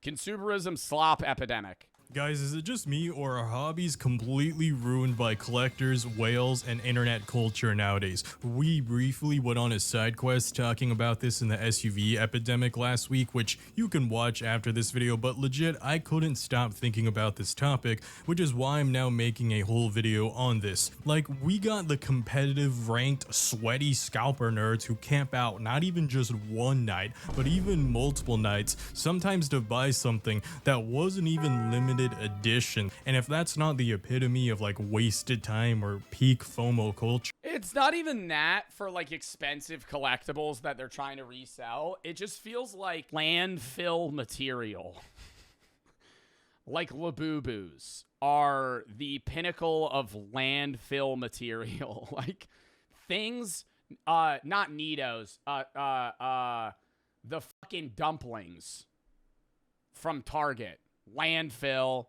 Consumerism slop epidemic. Guys, is it just me, or are hobbies completely ruined by collectors, whales, and internet culture nowadays? We briefly went on a side quest talking about this in the SUV epidemic last week, which you can watch after this video, but legit, I couldn't stop thinking about this topic, which is why I'm now making a whole video on this. Like, we got the competitive, ranked, sweaty scalper nerds who camp out not even just one night, but even multiple nights, sometimes to buy something that wasn't even limited edition. And if that's not the epitome of like wasted time or peak FOMO culture, It's not even that for like expensive collectibles that they're trying to resell. It just feels like landfill material. Like Labubus are the pinnacle of landfill material. Like things, not Nitos, the fucking dumplings from Target. Landfill,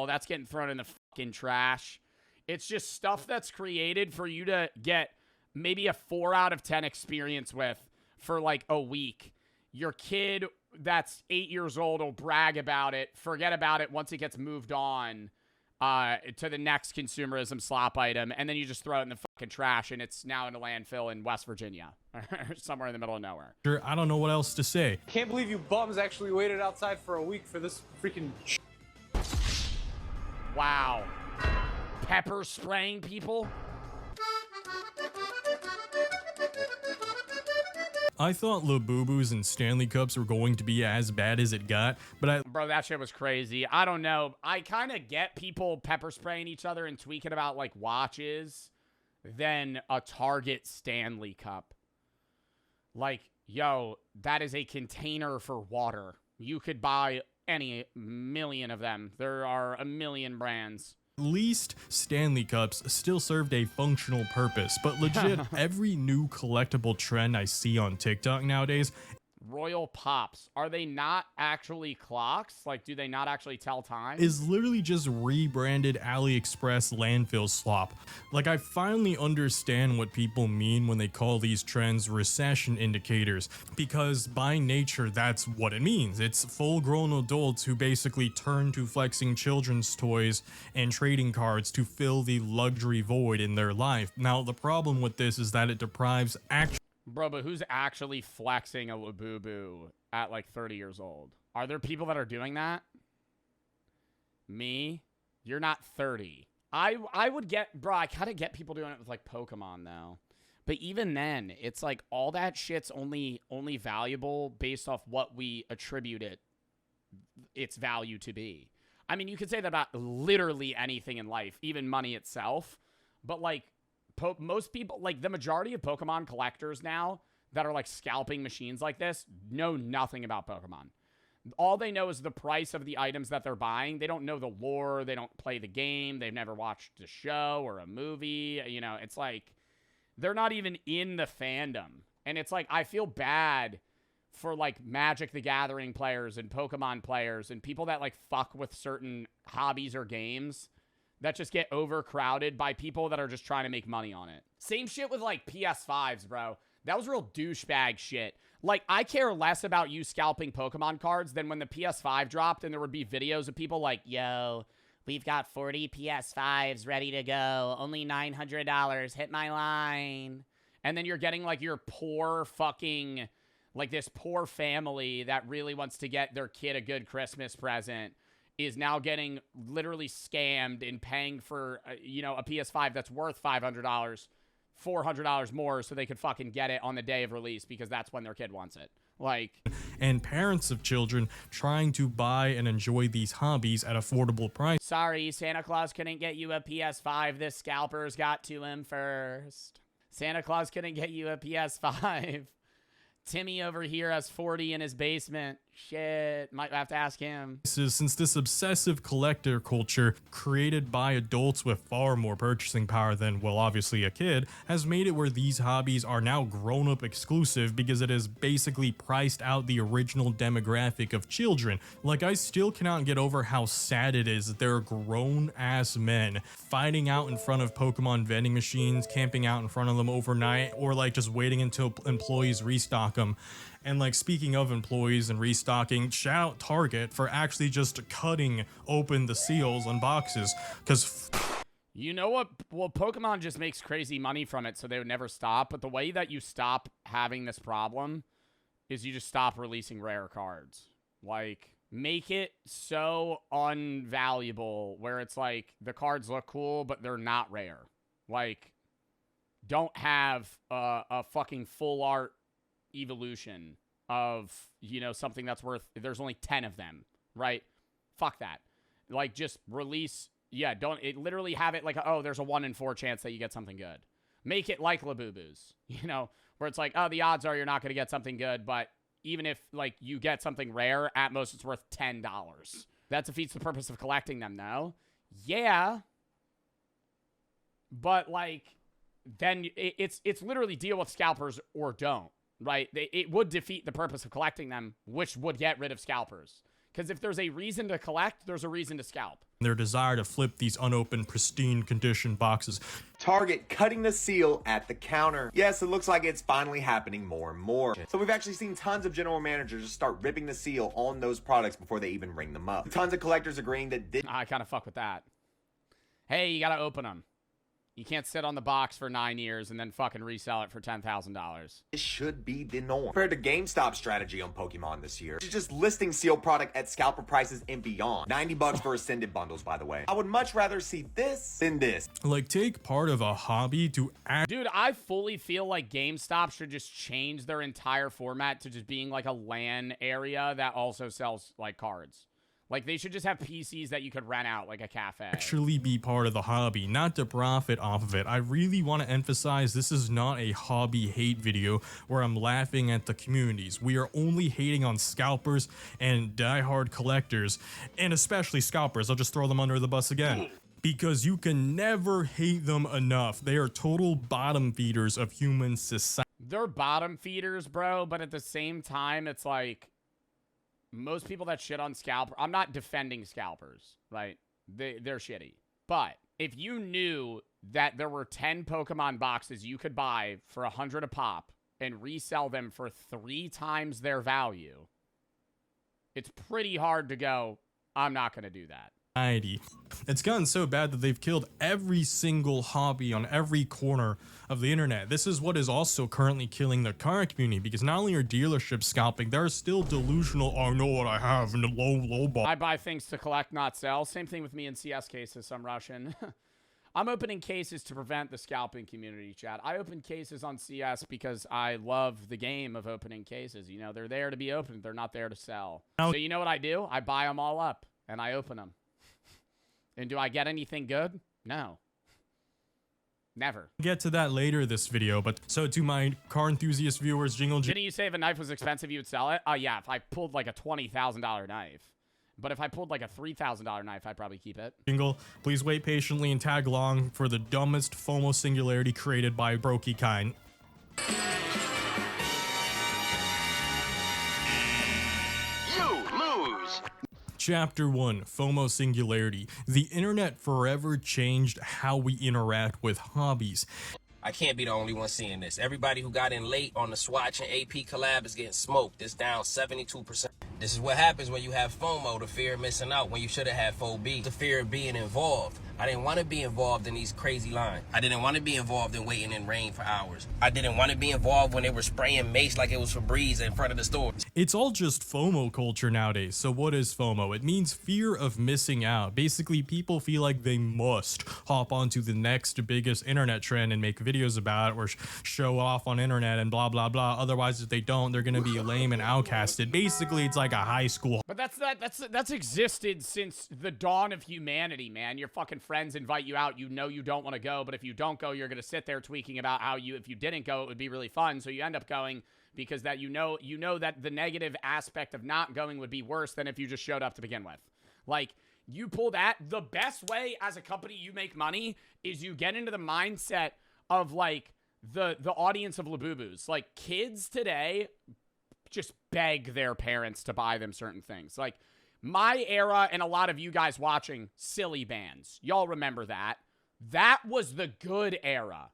that's getting thrown in the fucking trash. It's just stuff that's created for you to get maybe a 4 out of 10 experience with for like a week. Your kid that's 8 years old will brag about it, forget about it once it gets moved on to the next consumerism slop item, and then you just throw it in the fucking trash, and it's now in a landfill in West Virginia or somewhere in the middle of nowhere. I don't know what else to say. Can't believe you bums actually waited outside for a week for this freaking Wow. Pepper spraying people? I thought Labubus and Stanley Cups were going to be as bad as it got, but Bro, that shit was crazy. I don't know. I kind of get people pepper spraying each other and tweaking about like watches than a Target Stanley Cup. Like, yo, that is a container for water. You could buy any million of them. There are a million brands. at least Stanley Cups still served a functional purpose. But legit, every new collectible trend I see on TikTok nowadays, Royal Pops, are they not actually clocks? Like, do they not actually tell time? is literally just rebranded AliExpress landfill slop. Like, I finally understand what people mean when they call these trends recession indicators, because by nature that's what it means. It's full-grown adults who basically turn to flexing children's toys and trading cards to fill the luxury void in their life. Now, the problem with this is that it deprives actual Bro, but who's actually flexing a Labubu at like 30 years old? Are there people that are doing that? Me? You're not 30. I would get, bro, I kind of get people doing it with like Pokemon though. But even then, it's like all that shit's only valuable based off what we attribute its value to be. I mean, you could say that about literally anything in life, even money itself. But like, most people, like the majority of Pokemon collectors now that are like scalping machines like this know nothing about Pokemon. All they know is the price of the items that they're buying. They don't know the lore. They don't play the game. They've never watched a show or a movie. You know, it's like they're not even in the fandom. And it's like I feel bad for like Magic the Gathering players and Pokemon players and people that like fuck with certain hobbies or games that just get overcrowded by people that are just trying to make money on it. Same shit with like PS5s, bro. That was real douchebag shit. Like, I care less about you scalping Pokemon cards than when the PS5 dropped and there would be videos of people like, yo, we've got 40 PS5s ready to go. Only $900. Hit my line. And then you're getting like your poor fucking, like this poor family that really wants to get their kid a good Christmas present is now getting literally scammed and paying for, you know, a PS5 that's worth $500, $400 more so they could fucking get it on the day of release because that's when their kid wants it. Like, and parents of children trying to buy and enjoy these hobbies at affordable prices. sorry, Santa Claus couldn't get you a PS5. This Scalpers got to him first. Santa Claus couldn't get you a PS5. Timmy over here has 40 in his basement. Shit, might have to ask him. Since this obsessive collector culture created by adults with far more purchasing power than, well, obviously a kid, has made it where these hobbies are now grown-up exclusive because it has basically priced out the original demographic of children. Like, I still cannot get over how sad it is that there are grown-ass men fighting out in front of Pokemon vending machines, camping out in front of them overnight, or like just waiting until employees restock them. And like, speaking of employees and restocking, shout out Target for actually just cutting open the seals on boxes, because You know what? Well, Pokemon just makes crazy money from it, so they would never stop. But the way that you stop having this problem is you just stop releasing rare cards. Like, make it so unvaluable where it's like the cards look cool, but they're not rare. Like, don't have a fucking full art evolution of, you know, something that's worth, there's only 10 of them, right? Fuck that. Like, just release... Yeah, don't it literally have it like, oh, there's a 1 in 4 chance that you get something good. Make it like Labubu's, you know, where it's like, oh, the odds are you're not going to get something good, but even if, like, you get something rare, at most it's worth $10. That defeats the purpose of collecting them, though. Yeah. But, like, then it's literally deal with scalpers or don't, right? It would defeat the purpose of collecting them, which would get rid of scalpers. Because if there's a reason to collect, there's a reason to scalp. their desire to flip these unopened, pristine condition boxes. Target cutting the seal at the counter. Yes, it looks like it's finally happening more and more. So we've actually seen tons of general managers just start ripping the seal on those products before they even ring them up. Tons of collectors agreeing that I kind of fuck with that. Hey, you gotta open them. You can't sit on the box for 9 years and then fucking resell it for $10,000. this should be the norm. Compared to GameStop's strategy on Pokemon this year, which is just listing sealed product at scalper prices and beyond. $90 for Ascended bundles, by the way. I would much rather see this than this. Like, take part of a hobby to act. Dude, I fully feel like GameStop should just change their entire format to just being like a LAN area that also sells like cards. Like, they should just have PCs that you could rent out, like a cafe. Actually be part of the hobby, not to profit off of it. I really want to emphasize this is not a hobby hate video where I'm laughing at the communities. We are only hating on scalpers and diehard collectors, and especially scalpers. I'll just throw them under the bus again. Because you can never hate them enough. They are total bottom feeders of human society. They're bottom feeders, bro, but at the same time, it's like... most people that shit on scalper, I'm not defending scalpers, right? They're shitty. But if you knew that there were 10 Pokemon boxes you could buy for $100 a pop and resell them for 3 times their value, it's pretty hard to go, I'm not going to do that. It's gotten so bad that they've killed every single hobby on every corner of the internet. This is what is also currently killing the car community, because not only are dealerships scalping, they're still delusional. I know what I have in the low ball. I buy things to collect, not sell. Same thing with me in CS cases. I'm Russian. I'm opening cases to prevent the scalping community, chat. I open cases on CS because I love the game of opening cases. You know, they're there to be opened. They're not there to sell. So you know what I do? I buy them all up and I open them. And do I get anything good? No. Never. Get to that later this video, but so to my car enthusiast viewers, Jingle. Didn't you say if a knife was expensive, you would sell it? Yeah, if I pulled like a $20,000 knife. But if I pulled like a $3,000 knife, I'd probably keep it. Jingle, please wait patiently and tag along for the dumbest FOMO singularity created by Brokey kind. Chapter 1, FOMO Singularity. The internet forever changed how we interact with hobbies. I can't be the only one seeing this. Everybody who got in late on the Swatch and AP collab is getting smoked. It's down 72%. This is what happens when you have FOMO, the fear of missing out, when you should have had FOB, the fear of being involved. I didn't want to be involved in these crazy lines. I didn't want to be involved in waiting in rain for hours. I didn't want to be involved when they were spraying mace like it was Febreze in front of the store. It's all just FOMO culture nowadays. So what is FOMO? It means fear of missing out. Basically, people feel like they must hop onto the next biggest internet trend and make videos about it or show off on internet and blah, blah, blah. Otherwise, if they don't, they're going to be lame and outcasted. Basically, it's like a high school. But that's existed since the dawn of humanity, man. Your fucking friends invite you out, you know you don't want to go, but if you don't go, you're going to sit there tweaking about how if you didn't go, it would be really fun, so you end up going because that you know that the negative aspect of not going would be worse than if you just showed up to begin with. Like, you pull that, the best way as a company you make money is you get into the mindset of, like, the audience of Labubus. Like, kids today just beg their parents to buy them certain things. Like, my era and a lot of you guys watching, silly bands. Y'all remember that. That was the good era.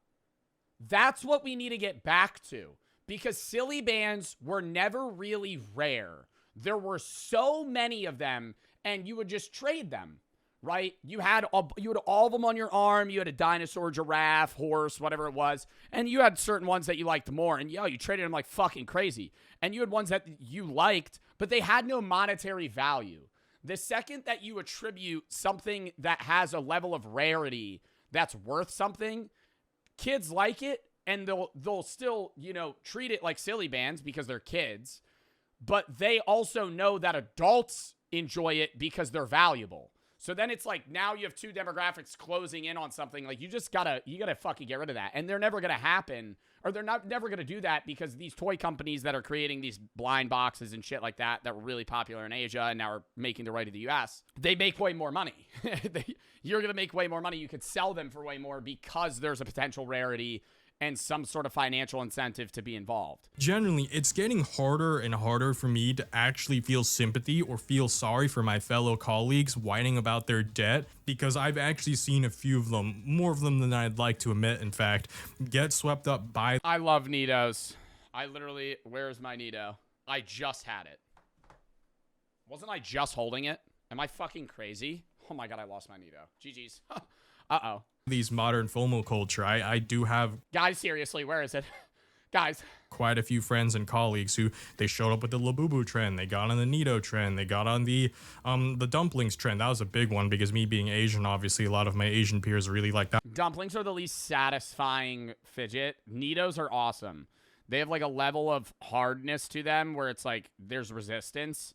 That's what we need to get back to. because silly bands were never really rare. There were so many of them, and you would just trade them, right? You had all of them on your arm. You had a dinosaur, giraffe, horse, whatever it was, and you had certain ones that you liked more, and you traded them like fucking crazy. And you had ones that you liked, but they had no monetary value. The second that you attribute something that has a level of rarity that's worth something, kids like it, and they'll still, treat it like silly bands because they're kids, but they also know that adults enjoy it because they're valuable. So then it's like now you have two demographics closing in on something. Like you gotta fucking get rid of that. And they're never gonna happen, or they're never gonna do that because these toy companies that are creating these blind boxes and shit like that were really popular in Asia and now are making their way to the US, they make way more money. You're gonna make way more money. You could sell them for way more because there's a potential rarity and some sort of financial incentive to be involved. Generally, it's getting harder and harder for me to actually feel sympathy or feel sorry for my fellow colleagues whining about their debt, because I've actually seen a few of them, more of them than I'd like to admit, in fact, get swept up by... I love Nitos. Where's my Nito? I just had it. Wasn't I just holding it? Am I fucking crazy? Oh my God, I lost my Nito. GG's. Uh-oh. These modern FOMO culture, I do have... Guys, seriously, where is it? Guys. Quite a few friends and colleagues who they showed up with the Labubu trend, they got on the Nito trend, they got on the dumplings trend. That was a big one because me being Asian, obviously a lot of my Asian peers really like that. Dumplings are the least satisfying fidget. Nitos are awesome. They have like a level of hardness to them where it's like there's resistance.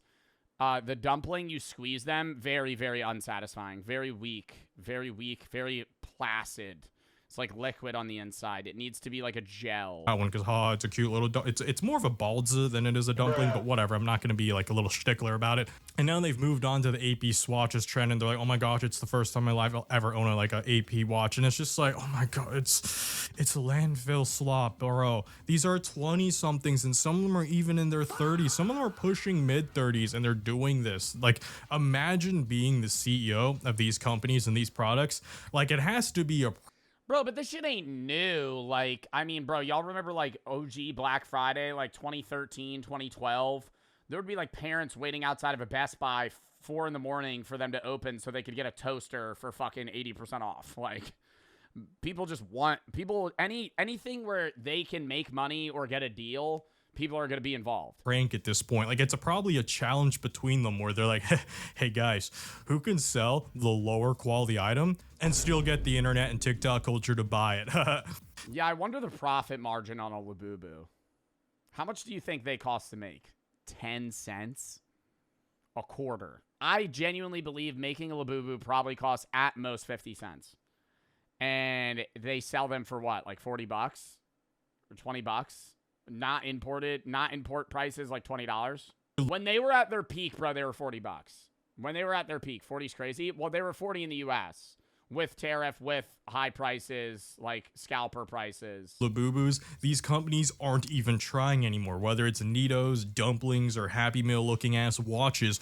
The dumpling, you squeeze them, very, very unsatisfying. Very weak, very placid. It's like liquid on the inside. It needs to be like a gel. That one, because it's a cute little... It's more of a balza than it is a dumpling, but whatever. I'm not going to be like a little stickler about it. And now they've moved on to the AP swatches trend, and they're like, oh my gosh, it's the first time in my life I'll ever own like an AP watch. And it's just like, oh my God, it's a landfill slop, bro. These are 20-somethings, and some of them are even in their 30s. Some of them are pushing mid-30s, and they're doing this. Like, imagine being the CEO of these companies and these products. Like, it has to be a... Bro, but this shit ain't new. Like, I mean, bro, y'all remember like OG Black Friday, like 2013, 2012? There would be like parents waiting outside of a Best Buy 4 in the morning for them to open so they could get a toaster for fucking 80% off. Like, people just want, anything where they can make money or get a deal, people are going to be involved. Prank at this point. Like, it's probably a challenge between them where they're like, hey guys, who can sell the lower quality item and still get the internet and TikTok culture to buy it? Yeah, I wonder the profit margin on a Labubu. How much do you think they cost to make? 10 cents? A quarter. I genuinely believe making a Labubu probably costs at most 50 cents. And they sell them for what? Like 40 bucks? Or 20 bucks? Not import prices like $20. When they were at their peak, bro, they were 40 bucks. When they were at their peak, 40's crazy. Well, they were 40 in the US with tariff, with high prices, like scalper prices. Labubus, these companies aren't even trying anymore, whether it's Nitos, dumplings, or Happy Meal looking ass watches.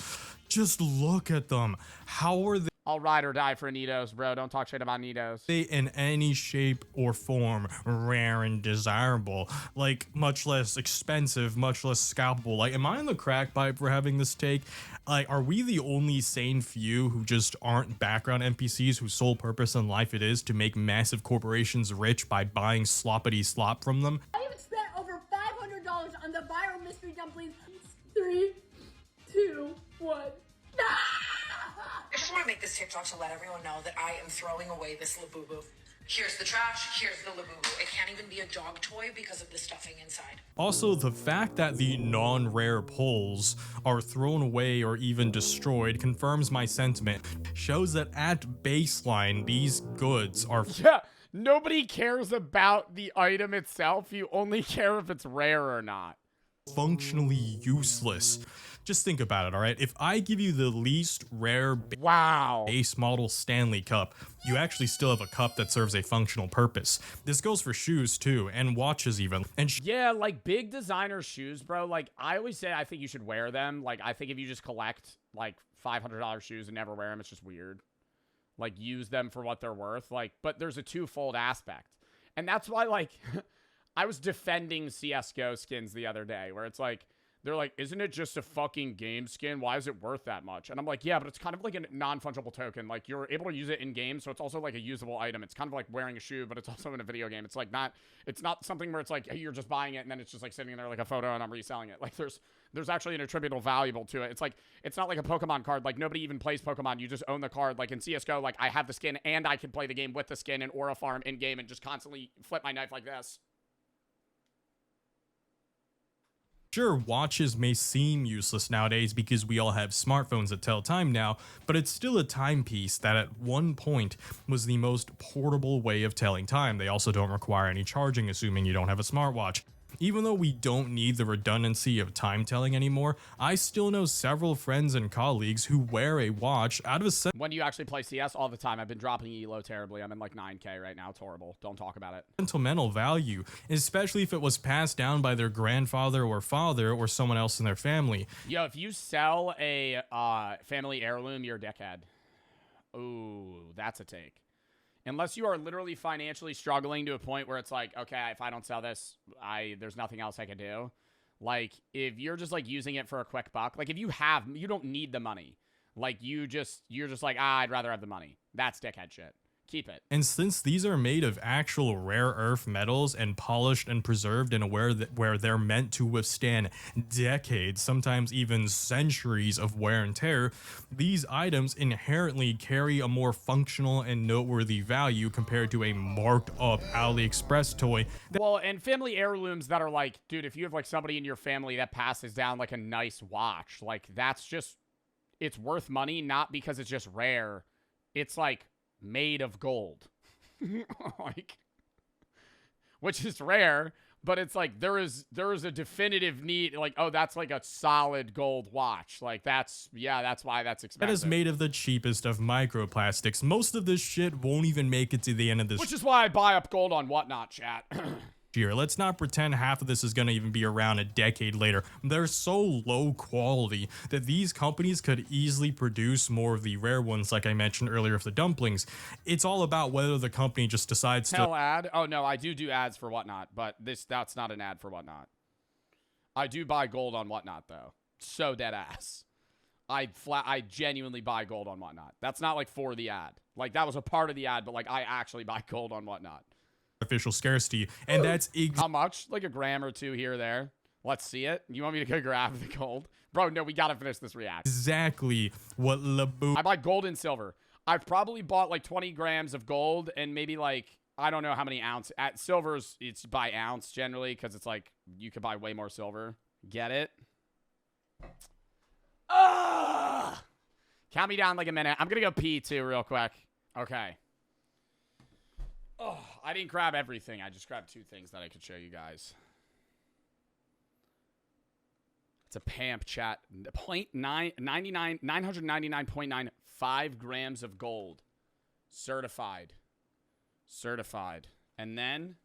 Just look at them. How are they? I'll ride or die for Nitos, bro. Don't talk shit about Nitos. They in any shape or form rare and desirable, like much less expensive, much less scalpable. Like, am I in the crack pipe for having this take? Like, are we the only sane few who just aren't background NPCs whose sole purpose in life it is to make massive corporations rich by buying sloppity slop from them? I even spent over $500 on the viral mystery dumplings. 3, 2, 1. I just want to make this TikTok to let everyone know that I am throwing away this Labubu. Here's the trash, here's the Labubu. It can't even be a dog toy because of the stuffing inside. Also, the fact that the non-rare pulls are thrown away or even destroyed confirms my sentiment. Shows that at baseline, these goods are... Yeah, nobody cares about the item itself. You only care if it's rare or not. Functionally useless. Just think about it, all right? If I give you the least rare base model Stanley Cup, you actually still have a cup that serves a functional purpose. This goes for shoes too, and watches even. And yeah, like big designer shoes, bro. Like I always say, I think you should wear them. Like I think if you just collect like $500 shoes and never wear them, it's just weird. Like use them for what they're worth. Like, but there's a twofold aspect, and that's why like I was defending CSGO skins the other day where it's like, they're like, isn't it just a fucking game skin? Why is it worth that much? And I'm like, yeah, but it's kind of like a non-fungible token. Like, you're able to use it in game, so it's also like a usable item. It's kind of like wearing a shoe, but it's also in a video game. It's like it's not something where it's like, hey, you're just buying it and then it's just like sitting there like a photo and I'm reselling it. Like, there's actually an attributable value to it. It's like, it's not like a Pokemon card. Like, nobody even plays Pokemon. You just own the card. Like in CSGO, like I have the skin and I can play the game with the skin and Aura Farm in game and just constantly flip my knife like this. Sure, watches may seem useless nowadays because we all have smartphones that tell time now, but it's still a timepiece that at one point was the most portable way of telling time. They also don't require any charging, assuming you don't have a smartwatch. Even though we don't need the redundancy of time telling anymore, I still know several friends and colleagues who wear a watch out of a When do you actually play CS? All the time. I've been dropping ELO terribly. I'm in like 9K right now. It's horrible. Don't talk about it. sentimental value, especially if it was passed down by their grandfather or father or someone else in their family. Yo, if you sell a family heirloom, you're a dickhead. Ooh, that's a take. Unless you are literally financially struggling to a point where it's like, okay, if I don't sell this, there's nothing else I can do. Like, if you're just like using it for a quick buck, like if you don't need the money. Like you're just like, I'd rather have the money. That's dickhead shit. Keep it. And since these are made of actual rare earth metals and polished and preserved in a where they're meant to withstand decades, sometimes even centuries of wear and tear, these items inherently carry a more functional and noteworthy value compared to a marked up AliExpress toy. Well, and family heirlooms that are like, dude, if you have like somebody in your family that passes down like a nice watch, like that's just, it's worth money, not because it's just rare. It's like made of gold. Like, which is rare, but it's like there is a definitive need, like, oh, that's like a solid gold watch. Like that's why that's expensive. That is made of the cheapest of microplastics. Most of this shit won't even make it to the end of this. Which is why I buy up gold on Whatnot, chat. Year. Let's not pretend half of this is going to even be around a decade later. They're so low quality that these companies could easily produce more of the rare ones, like I mentioned earlier, of the dumplings. It's all about whether the company just decides to... ad? Oh, no, I do ads for Whatnot, but that's not an ad for Whatnot. I do buy gold on Whatnot, though. So dead ass. I genuinely buy gold on Whatnot. That's not like for the ad. Like, that was a part of the ad, but like, I actually buy gold on Whatnot. Artificial scarcity, and that's how much? Like a gram or two here or there. Let's see it. You want me to go grab the gold? Bro, no, we gotta finish this react. Exactly what I buy gold and silver. I've probably bought like 20 grams of gold and maybe like, I don't know how many ounces. At silver's, it's by ounce generally, because it's like, you could buy way more silver. Get it? Count me down like a minute. I'm gonna go pee too real quick. Okay. Oh, I didn't grab everything. I just grabbed two things that I could show you guys. It's a PAMP chat. 999.95 grams of gold. Certified. Certified. And then,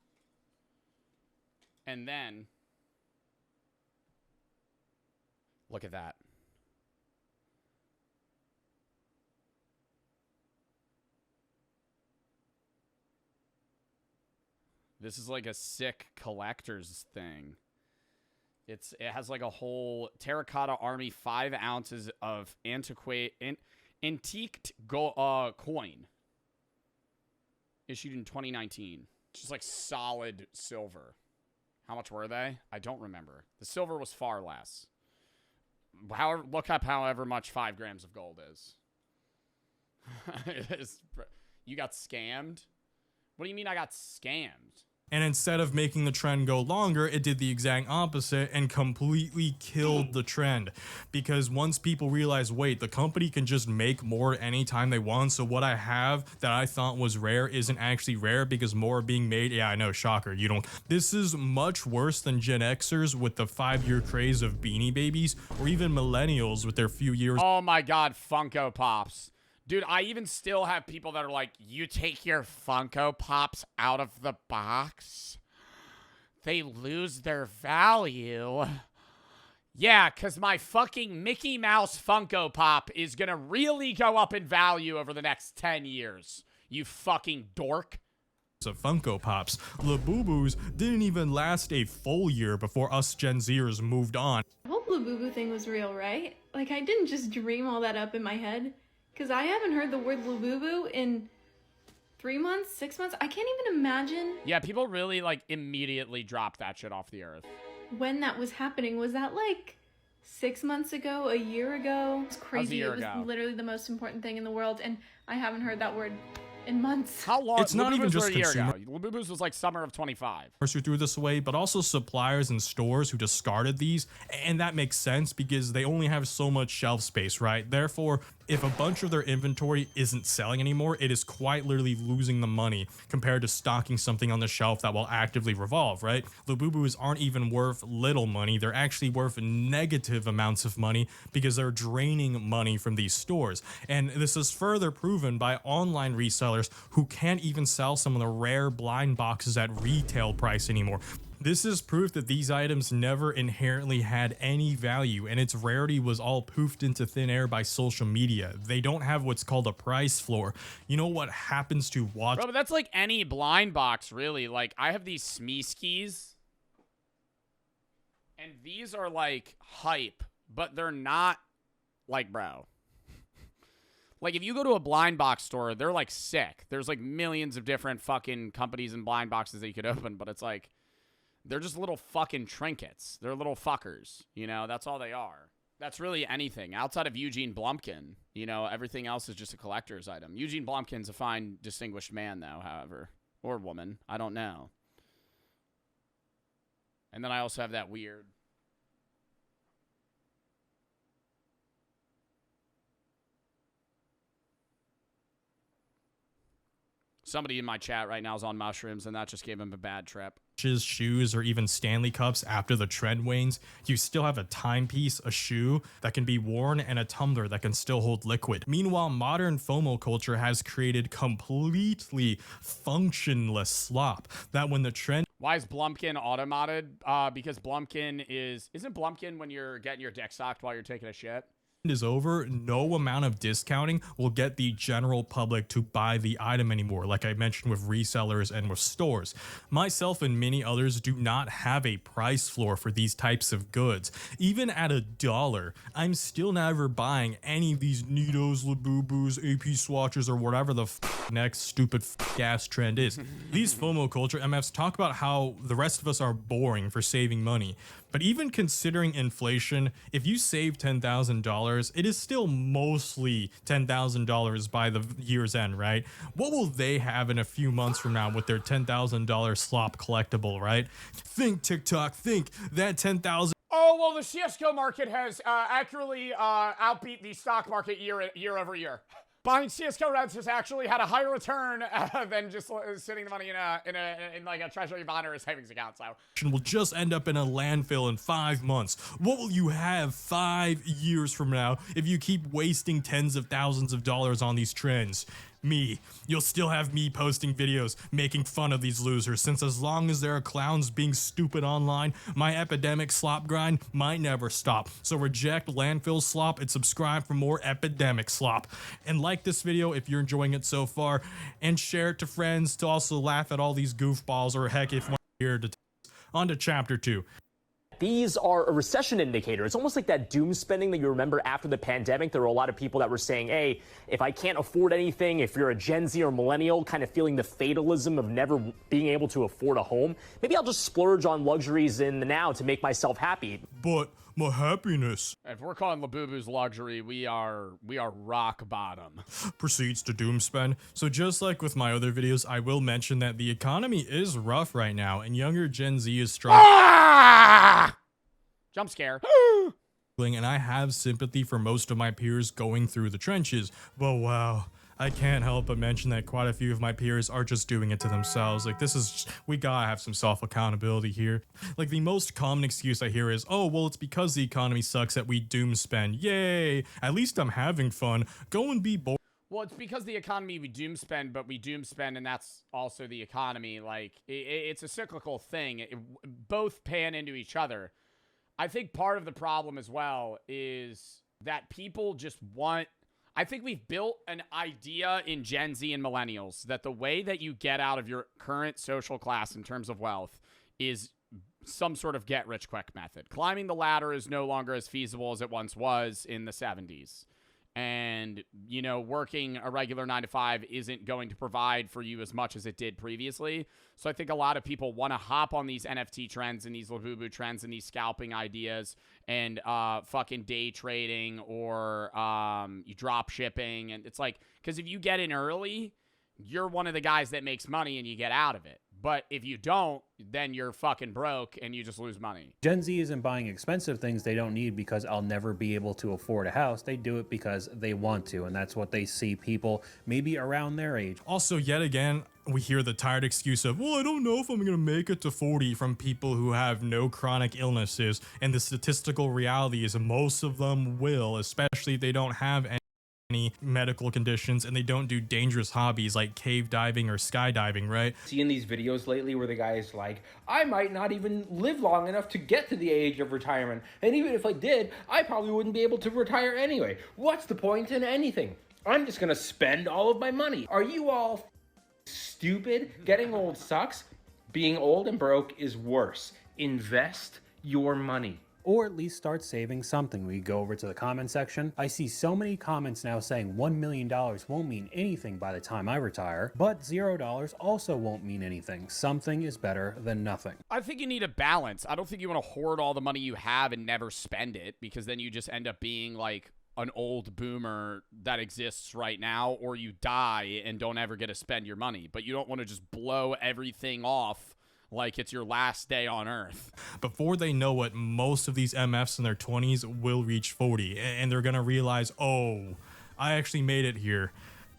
look at that. This is like a sick collector's thing. It has like a whole terracotta army 5 ounces of antiqued coin issued in 2019. Just like solid silver. How much were they? I don't remember. The silver was far less. However, look up however much 5 grams of gold is. You got scammed? What do you mean I got scammed? And instead of making the trend go longer, it did the exact opposite and completely killed the trend. Because once people realize, wait, the company can just make more anytime they want, so what I have that I thought was rare isn't actually rare because more are being made. Yeah, I know, shocker. You don't. This is much worse than Gen Xers with the 5-year craze of Beanie Babies, or even millennials with their few years. Oh my God, Funko Pops. Dude, I even still have people that are like, you take your Funko Pops out of the box, they lose their value. Yeah, because my fucking Mickey Mouse Funko Pop is going to really go up in value over the next 10 years. You fucking dork. of Funko Pops. Labubu's didn't even last a full year before us Gen Zers moved on. The whole Labubu thing was real, right? Like, I didn't just dream all that up in my head. Because I haven't heard the word Labubu in 3 months, 6 months. I can't even imagine. Yeah, people really, like, immediately dropped that shit off the earth. When that was happening, was that like 6 months ago, a year ago? It's crazy. It was literally the most important thing in the world, and I haven't heard that word in months. How long? It's not even just a year ago. Labubu's was like summer of 25. Who threw this away, but also suppliers and stores who discarded these, and that makes sense because they only have so much shelf space, right? Therefore, if a bunch of their inventory isn't selling anymore, it is quite literally losing the money compared to stocking something on the shelf that will actively revolve, right? Labubus aren't even worth little money. They're actually worth negative amounts of money because they're draining money from these stores. And this is further proven by online resellers who can't even sell some of the rare blind boxes at retail price anymore. This is proof that these items never inherently had any value, and its rarity was all poofed into thin air by social media. They don't have what's called a price floor. You know what happens to watch? Bro, but that's like any blind box, really. Like, I have these Smee skis, and these are like hype, but they're not like, bro. Like, if you go to a blind box store, they're like sick. There's like millions of different fucking companies and blind boxes that you could open, but it's like, they're just little fucking trinkets. They're little fuckers. You know, that's all they are. That's really anything. Outside of Eugene Blumpkin, you know, everything else is just a collector's item. Eugene Blumpkin's a fine, distinguished man, though, however. Or woman. I don't know. And then I also have that weird... Somebody in my chat right now is on mushrooms, and that just gave him a bad trip. Shoes, or even Stanley Cups after the trend wanes, you still have a timepiece, a shoe that can be worn, and a tumbler that can still hold liquid. Meanwhile, modern FOMO culture has created completely functionless slop that when the trend... Why is Blumpkin automated? Because Blumpkin isn't Blumpkin when you're getting your dick socked while you're taking a shit? Is over, no amount of discounting will get the general public to buy the item anymore, like I mentioned with resellers and with stores. Myself and many others do not have a price floor for these types of goods. Even at $1, I'm still never buying any of these Nitos, Labubus, AP swatches, or whatever the next stupid ass trend is. These FOMO culture MFs talk about how the rest of us are boring for saving money. But even considering inflation, if you save $10,000, it is still mostly $10,000 by the year's end, right? What will they have in a few months from now with their $10,000 slop collectible, right? Think, TikTok, think that $10,000. Oh, well, the CSGO market has accurately outbeat the stock market year over year. Buying CSGO Reds has actually had a higher return than just sitting the money in like a treasury bond or a savings account. So will just end up in a landfill in 5 months. What will you have 5 years from now if you keep wasting tens of thousands of dollars on these trends? Me. You'll still have me posting videos making fun of these losers, since as long as there are clowns being stupid online, my epidemic slop grind might never stop. So reject landfill slop and subscribe for more epidemic slop. And like this video if you're enjoying it so far, and share it to friends to also laugh at all these goofballs, or heck, if you're here to on to chapter 2. These are a recession indicator. It's almost like that doom spending that you remember after the pandemic. There were a lot of people that were saying, hey, if I can't afford anything, if you're a Gen Z or millennial, kind of feeling the fatalism of never being able to afford a home, maybe I'll just splurge on luxuries in the now to make myself happy. But my happiness, if we're calling Labubu's luxury, we are rock bottom. Proceeds to doom spend. So just like with my other videos, I will mention that the economy is rough right now, and younger Gen Z is struggling. Ah! Jump scare. And I have sympathy for most of my peers going through the trenches. But wow, I can't help but mention that quite a few of my peers are just doing it to themselves. Like, this is, we gotta have some self-accountability here. Like, the most common excuse I hear is, oh, well, it's because the economy sucks that we doom spend. Yay, at least I'm having fun. Go and be bored. Well, it's because the economy we doom spend, but we doom spend, and that's also the economy. Like, it's a cyclical thing. Both pan into each other. I think part of the problem as well is that people just want... I think we've built an idea in Gen Z and millennials that the way that you get out of your current social class in terms of wealth is some sort of get-rich-quick method. Climbing the ladder is no longer as feasible as it once was in the 70s. And, you know, working a regular 9-to-5 isn't going to provide for you as much as it did previously. So I think a lot of people want to hop on these NFT trends and these Labubu trends and these scalping ideas and fucking day trading or you drop shipping. And it's like, because if you get in early, you're one of the guys that makes money and you get out of it. But if you don't, then you're fucking broke and you just lose money. Gen Z isn't buying expensive things they don't need because I'll never be able to afford a house. They do it because they want to, and that's what they see people maybe around their age. Also, yet again, we hear the tired excuse of, well, I don't know if I'm going to make it to 40 from people who have no chronic illnesses. And the statistical reality is most of them will, especially if they don't have any medical conditions and they don't do dangerous hobbies like cave diving or skydiving, right? Seeing these videos lately where the guy is like, I might not even live long enough to get to the age of retirement. And even if I did, I probably wouldn't be able to retire anyway. What's the point in anything? I'm just gonna spend all of my money. Are you all stupid? Getting old sucks. Being old and broke is worse. Invest your money. Or at least start saving something. We go over to the comment section. I see so many comments now saying $1 million won't mean anything by the time I retire, but $0 also won't mean anything. Something is better than nothing. I think you need a balance. I don't think you want to hoard all the money you have and never spend it, because then you just end up being like an old boomer that exists right now, or you die and don't ever get to spend your money. But you don't want to just blow everything off like it's your last day on Earth. Before they know it, most of these MFs in their 20s will reach 40, and they're gonna realize, oh, I actually made it here.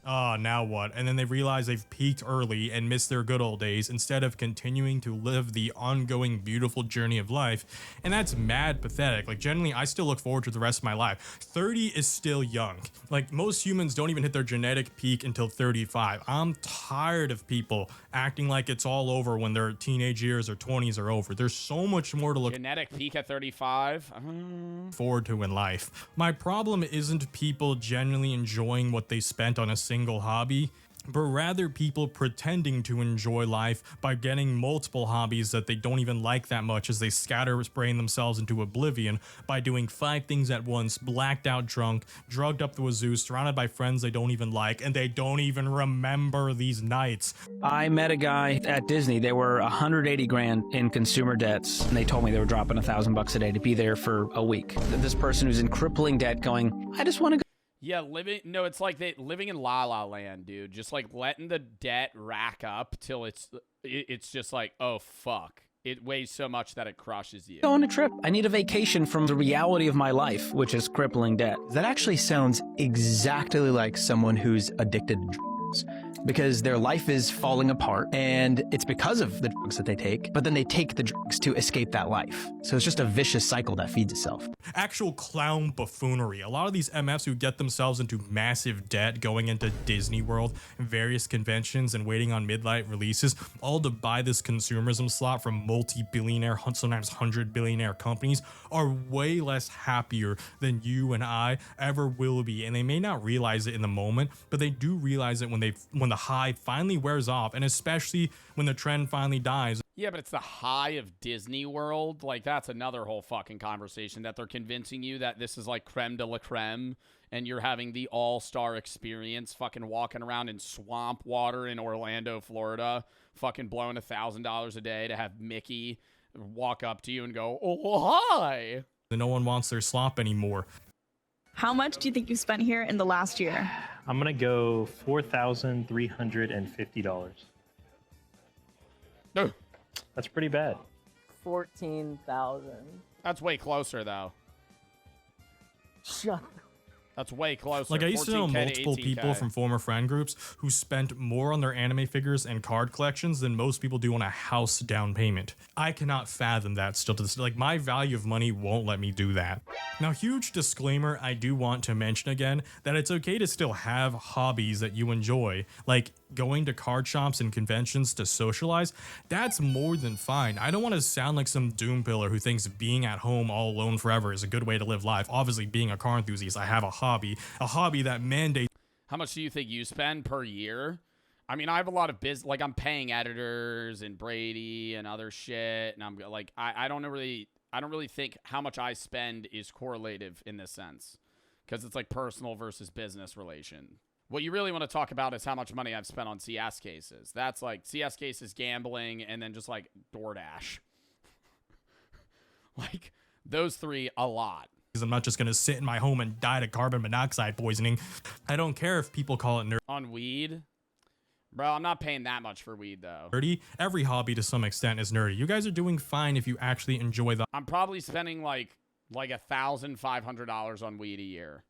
Now what? And then they realize they've peaked early and missed their good old days instead of continuing to live the ongoing beautiful journey of life. And that's mad pathetic. Like, generally, I still look forward to the rest of my life. 30 is still young. Like, most humans don't even hit their genetic peak until 35. I'm tired of people acting like it's all over when their teenage years or 20s are over. There's so much more to look Genetic peak at 35? forward to in life. My problem isn't people genuinely enjoying what they spent on a single hobby, but rather people pretending to enjoy life by getting multiple hobbies that they don't even like that much as they scatterbrain themselves into oblivion by doing 5 things at once, blacked out drunk, drugged up the wazoo, surrounded by friends they don't even like, and they don't even remember these nights. I met a guy at Disney. They were 180 grand in consumer debts, and they told me they were dropping $1,000 a day to be there for a week. This person who's in crippling debt going, I just want to go. Yeah, it's like living in La La Land, dude. Just like letting the debt rack up till it's just like, oh fuck. It weighs so much that it crushes you. Go on a trip. I need a vacation from the reality of my life, which is crippling debt. That actually sounds exactly like someone who's addicted to drugs, because their life is falling apart, and it's because of the drugs that they take, but then they take the drugs to escape that life. So it's just a vicious cycle that feeds itself. Actual clown buffoonery. A lot of these MFs who get themselves into massive debt going into Disney World and various conventions and waiting on midnight releases, all to buy this consumerism slot from multi-billionaire, sometimes 100-billionaire companies, are way less happier than you and I ever will be. And they may not realize it in the moment, but they do realize it when the high finally wears off, and especially when the trend finally dies. Yeah, but it's the high of Disney World. Like, that's another whole fucking conversation, that they're convincing you that this is like creme de la creme and you're having the all-star experience, fucking walking around in swamp water in Orlando, Florida, fucking blowing $1,000 a day to have Mickey walk up to you and go, oh, hi. No one wants their slop anymore. How much do you think you spent here in the last year? I'm gonna go $4,350. No. That's pretty bad. 14,000. That's way closer, though. Shut. That's way closer. Like, I used to know 14K multiple to 18K. people from former friend groups who spent more on their anime figures and card collections than most people do on a house down payment. I cannot fathom that still to this. Like, my value of money won't let me do that. Now, huge disclaimer, I do want to mention again that it's okay to still have hobbies that you enjoy. Like, going to card shops and conventions to socialize, that's more than fine. I don't want to sound like some doom pillar who thinks being at home all alone forever is a good way to live life. Obviously, being a car enthusiast, I have a hobby that mandates. How much do you think you spend per year? I mean, I have a lot of business, like I'm paying editors and Brady and other shit, and I'm like, I don't really think how much I spend is correlative in this sense, because it's like personal versus business relation. What you really want to talk about is how much money I've spent on CS cases. That's like CS cases, gambling, and then just like DoorDash. Like those three, a lot. Because I'm not just going to sit in my home and die to carbon monoxide poisoning. I don't care if people call it on weed. Bro, I'm not paying that much for weed, though. nerdy. Every hobby to some extent is nerdy. You guys are doing fine if you actually enjoy the I'm probably spending like $1,500 on weed a year.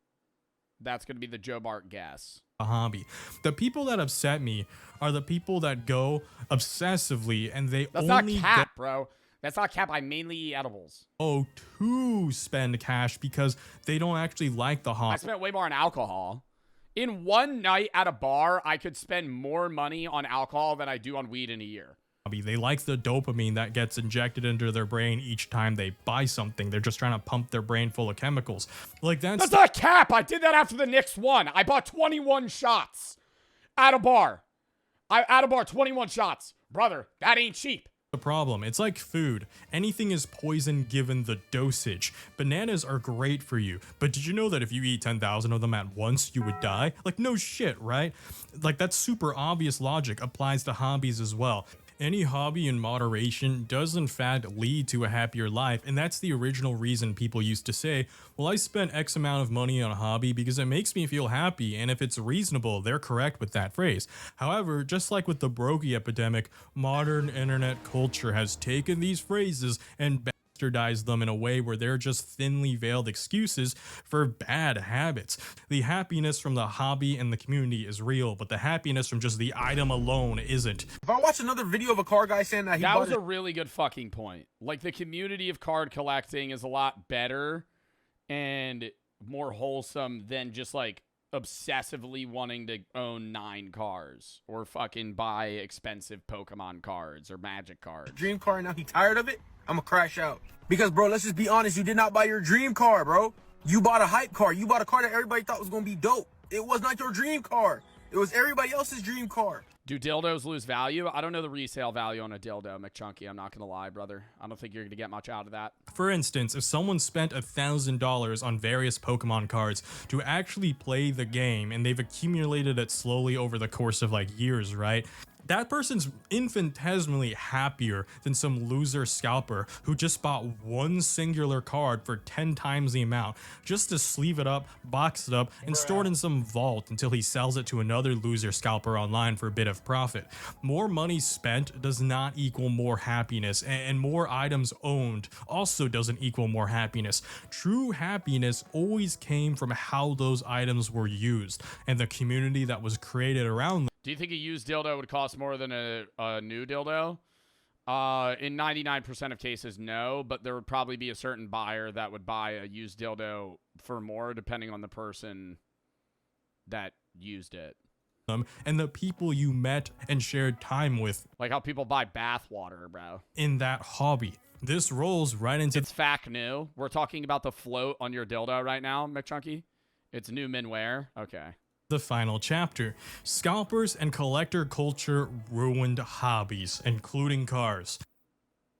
That's going to be the Joe Bart guess. hobby. The people that upset me are the people that go obsessively and they That's only not cap, bro. That's not cap. I mainly eat edibles. to spend cash because they don't actually like the hobby. I spent way more on alcohol. In one night at a bar, I could spend more money on alcohol than I do on weed in a year. They like the dopamine that gets injected into their brain each time they buy something. They're just trying to pump their brain full of chemicals. Like that's not cap. I did that after the Knicks won. I bought 21 shots at a bar. At a bar, 21 shots. Brother, that ain't cheap. The problem. It's like food. Anything is poison given the dosage. Bananas are great for you, but did you know that if you eat 10,000 of them at once, you would die? Like, no shit, right? Like, that super obvious logic applies to hobbies as well. Any hobby in moderation does in fact lead to a happier life, and that's the original reason people used to say, well, I spent X amount of money on a hobby because it makes me feel happy, and if it's reasonable, they're correct with that phrase. However, just like with the brokey epidemic, modern internet culture has taken these phrases and bastardized them in a way where they're just thinly veiled excuses for bad habits. The happiness from the hobby and the community is real, but the happiness from just the item alone isn't. If I watch another video of a car guy saying that was a really good fucking point. Like, the community of card collecting is a lot better and more wholesome than just like obsessively wanting to own 9 cars or fucking buy expensive Pokemon cards or Magic cards. Dream car and now he tired of it, I'm gonna crash out. Because, bro, let's just be honest, you did not buy your dream car, bro. You bought a hype car. You bought a car that everybody thought was gonna be dope. It was not your dream car. It was everybody else's dream car. Do dildos lose value? I don't know the resale value on a dildo, McChunky. I'm not gonna lie, brother. I don't think you're gonna get much out of that. For instance, if someone spent $1,000 on various Pokemon cards to actually play the game and they've accumulated it slowly over the course of like years, right? That person's infinitesimally happier than some loser scalper who just bought one singular card for 10 times the amount just to sleeve it up, box it up, and store it in some vault until he sells it to another loser scalper online for a bit of profit. More money spent does not equal more happiness, and more items owned also doesn't equal more happiness. True happiness always came from how those items were used and the community that was created around them. Do you think a used dildo would cost more than a new dildo? In 99% of cases, no, but there would probably be a certain buyer that would buy a used dildo for more depending on the person that used it. And the people you met and shared time with. Like how people buy bath water, bro. In that hobby. This rolls right into... It's fact new. We're talking about the float on your dildo right now, McChunky. It's new menwear. Okay. The final chapter. Scalpers and collector culture ruined hobbies, including cars.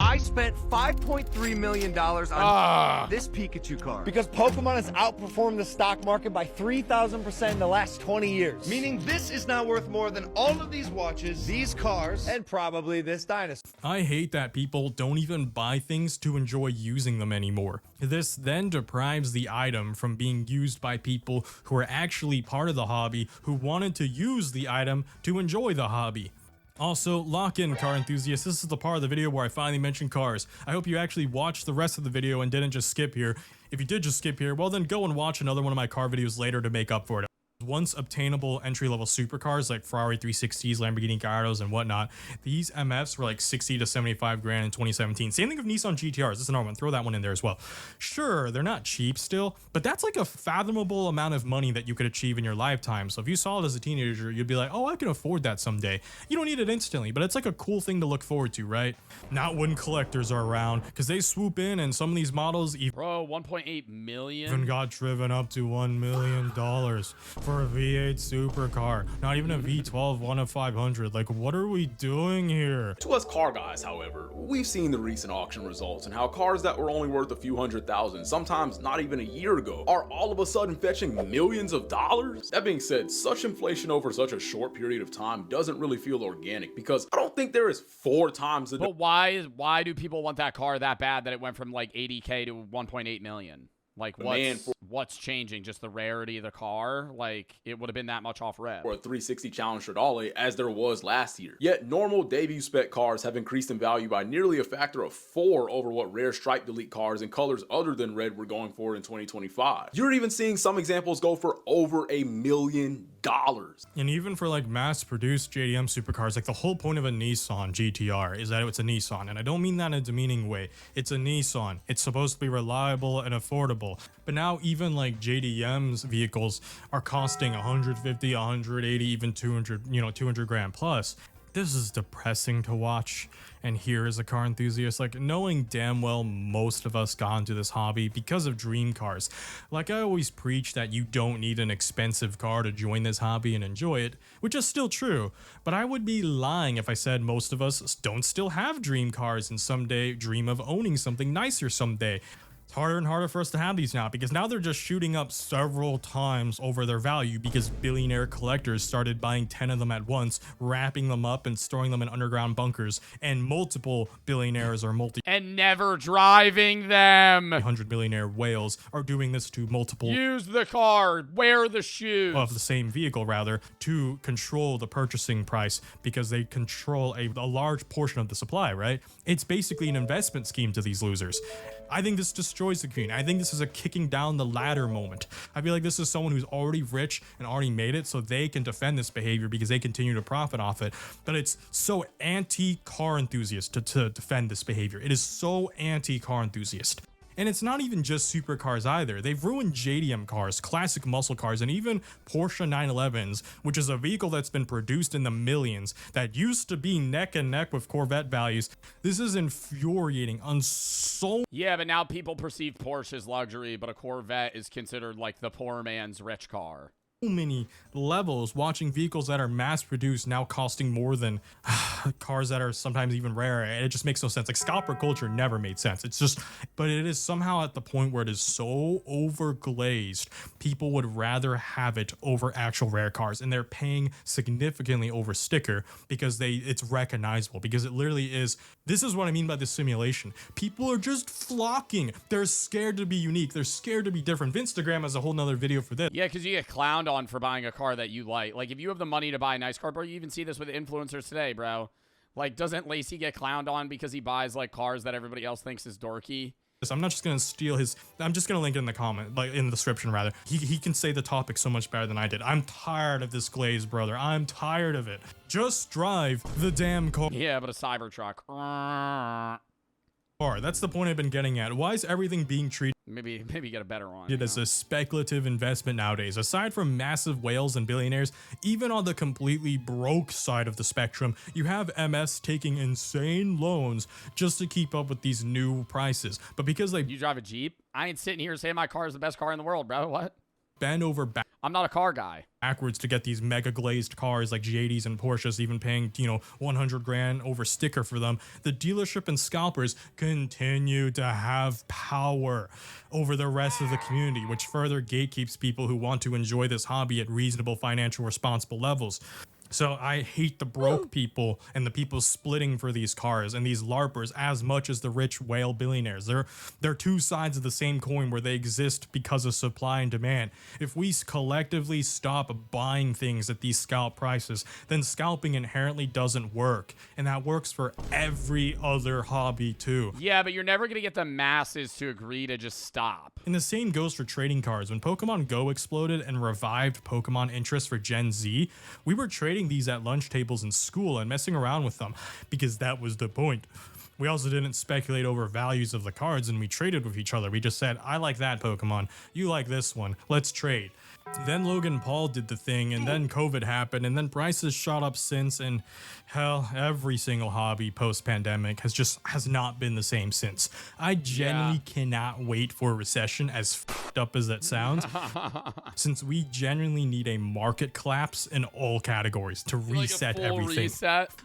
I spent $5.3 million on this Pikachu card. Because Pokemon has outperformed the stock market by 3,000% in the last 20 years. Meaning this is now worth more than all of these watches, these cars, and probably this dinosaur. I hate that people don't even buy things to enjoy using them anymore. This then deprives the item from being used by people who are actually part of the hobby who wanted to use the item to enjoy the hobby. Also, lock in, car enthusiasts. This is the part of the video where I finally mention cars. I hope you actually watched the rest of the video and didn't just skip here. If you did just skip here, well then go and watch another one of my car videos later to make up for it. once obtainable entry-level supercars like Ferrari 360s, Lamborghini Gallardos, and whatnot, these MFs were like 60 to 75 grand in 2017. Same thing with Nissan GTRs. This is another one. Throw that one in there as well. Sure, they're not cheap still, but that's like a fathomable amount of money that you could achieve in your lifetime. So if you saw it as a teenager, you'd be like, oh, I can afford that someday. You don't need it instantly, but it's like a cool thing to look forward to, right? Not when collectors are around, because they swoop in and some of these models Bro, 1.8 million? even got driven up to $1 million for a V8 supercar, not even a V12 1 of 500. Like, what are we doing here? To us car guys, however, we've seen the recent auction results and how cars that were only worth a few $100,000, sometimes not even a year ago, are all of a sudden fetching millions of dollars. That being said, such inflation over such a short period of time doesn't really feel organic, because I don't think there is 4 times the— But why do people want that car that bad that it went from like 80K to 1.8 million? Like, what's changing? Just the rarity of the car? Like, it would have been that much off rev. Or a 360 Challenge Stradale as there was last year. Yet normal debut spec cars have increased in value by nearly a factor of 4 over what rare stripe delete cars in colors other than red were going for in 2025. You're even seeing some examples go for over $1 million. And even for like mass-produced JDM supercars, like the whole point of a Nissan GTR is that it's a Nissan, and I don't mean that in a demeaning way. It's a Nissan. It's supposed to be reliable and affordable. But now even like JDM's vehicles are costing 150, 180, even 200, 200 grand plus. This is depressing to watch and hear as a car enthusiast, like knowing damn well most of us got into this hobby because of dream cars. Like, I always preach that you don't need an expensive car to join this hobby and enjoy it, which is still true, but I would be lying if I said most of us don't still have dream cars and someday dream of owning something nicer someday. It's harder and harder for us to have these now, because now they're just shooting up several times over their value because billionaire collectors started buying 10 of them at once, wrapping them up and storing them in underground bunkers, and multiple billionaires or and never driving them. 100 billionaire whales are doing this to multiple use the car, wear the shoes of the same vehicle rather, to control the purchasing price, because they control a large portion of the supply, right? It's basically an investment scheme to these losers. I think this destroys the community. I think this is a kicking down the ladder moment. I feel like this is someone who's already rich and already made it, so they can defend this behavior because they continue to profit off it. But it's so anti-car enthusiast to defend this behavior. It is so anti-car enthusiast. And it's not even just supercars either. They've ruined JDM cars, classic muscle cars, and even Porsche 911s, which is a vehicle that's been produced in the millions that used to be neck and neck with Corvette values. This is infuriating on so— Yeah, but now people perceive Porsche as luxury, but a Corvette is considered like the poor man's rich car. Many levels, watching vehicles that are mass produced now costing more than cars that are sometimes even rare. It just makes no sense. Like, scalper culture never made sense. It's just, but it is somehow at the point where it is so overglazed, people would rather have it over actual rare cars, and they're paying significantly over sticker because it's recognizable, because it literally is. This is what I mean by the simulation. People are just flocking. They're scared to be unique. They're scared to be different. Vinstagram has a whole nother video for this. Yeah, because you get clowned on for buying a car that you like. Like, if you have the money to buy a nice car, bro, you even see this with influencers today, bro. Like, doesn't Lacey get clowned on because he buys, like, cars that everybody else thinks is dorky? I'm not just going to steal his— I'm just going to link it in the comment, like in the description rather. He can say the topic so much better than I did. I'm tired of this glaze, brother. I'm tired of it. Just drive the damn car. Yeah, but a Cybertruck. That's the point I've been getting at. Why is everything being treated— Maybe get a better one. It as a speculative investment nowadays? Aside from massive whales and billionaires, even on the completely broke side of the spectrum, you have MS taking insane loans just to keep up with these new prices. But because You drive a Jeep? I ain't sitting here saying my car is the best car in the world, bro. What? bend over I'm not a car guy. Backwards to get these mega glazed cars like GADs and Porsches, even paying, 100 grand over sticker for them. The dealership and scalpers continue to have power over the rest of the community, which further gatekeeps people who want to enjoy this hobby at reasonable financial responsible levels. So I hate the broke people and the people splitting for these cars and these LARPers as much as the rich whale billionaires. They're two sides of the same coin where they exist because of supply and demand. If we collectively stop buying things at these scalp prices, then scalping inherently doesn't work. And that works for every other hobby too. Yeah, but you're never going to get the masses to agree to just stop. And the same goes for trading cards. When Pokemon Go exploded and revived Pokemon interest for Gen Z, we were trading these at lunch tables in school and messing around with them because that was the point. We also didn't speculate over values of the cards, and we traded with each other. We just said, I like that Pokemon, you like this one, let's trade. Then Logan Paul did the thing, and then COVID happened, and then prices shot up since, and hell, every single hobby post-pandemic has not been the same since. I genuinely cannot wait for a recession, as fucked up as that sounds, since we genuinely need a market collapse in all categories to reset everything.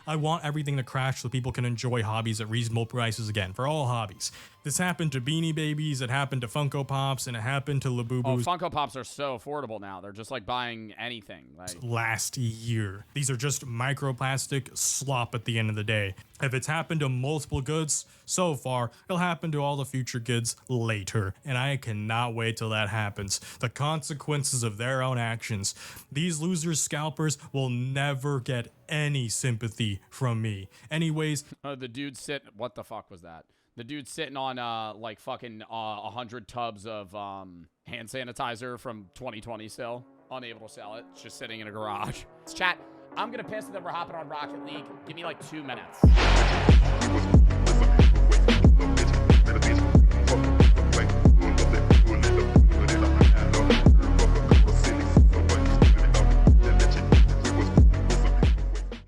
I want everything to crash so people can enjoy hobbies at reasonable prices again, for all hobbies. This happened to Beanie Babies, it happened to Funko Pops, and it happened to Labubus. Oh, Funko Pops are so affordable now. They're just like buying anything. Like last year. These are just microplastic slop at the end of the day. If it's happened to multiple goods so far, it'll happen to all the future goods later. And I cannot wait till that happens. The consequences of their own actions. These losers scalpers will never get any sympathy from me. Anyways. The dude what the fuck was that? The dude's sitting on like fucking 100 tubs of hand sanitizer from 2020 still. Unable to sell it. It's just sitting in a garage. Chat, I'm going to piss and then we're hopping on Rocket League. Give me like 2 minutes.